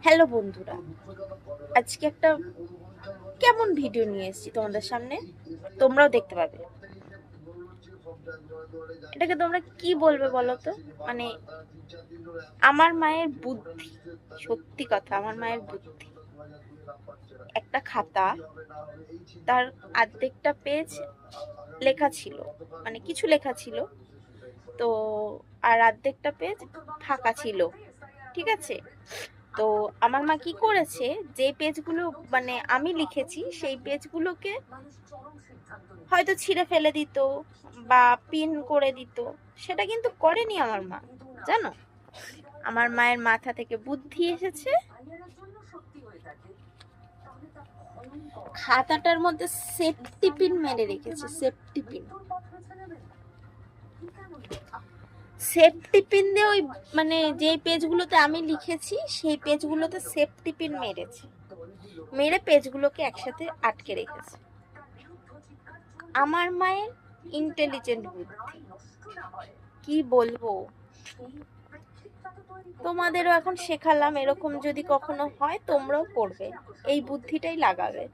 Hello বন্ধুরা, আজকে একটা কেমন ভিডিও নিয়ে এসেছি তোমাদের সামনে, তোমরাও দেখতে পাবে। এটাকে তোমরা কি বলবে বলো তো? মানে আমার মায়ের বুদ্ধি, সত্যি কথা, আমার মায়ের বুদ্ধি। একটা খাতা, তার অর্ধেকটা পেজ লেখা ছিল, মানে কিছু লেখা ছিল তো, আর অর্ধেকটা পেজ ফাঁকা ছিল, ঠিক আছে? তো আমার মা কি করেছে, যে পেজগুলো মানে আমি লিখেছি সেই পেজগুলোকে হয়তো ছিঁড়ে ফেলে দিত বা পিন করে দিত। সেটা কিন্তু করেনি আমার মা, জানো। আমার মায়ের মাথা থেকে বুদ্ধি এসেছে, খাতাটার মধ্যে সেফটি পিন মেরে রেখেছে। সেফটি পিন, সেফটি পিন দিয়ে ওই মানে যেই পেজগুলোতে আমি লিখেছি সেই পেজগুলোতে সেফটি পিন মেরেছে, মেরে পেজগুলোকে একসাথে আটকে রেখেছে। আমার মায়ের ইন্টেলিজেন্ট বুদ্ধি, কি বলবো। তোমাদেরও এখন শেখালাম, এরকম যদি কখনো হয় তোমরাও করবে, এই বুদ্ধিটাই লাগাবে।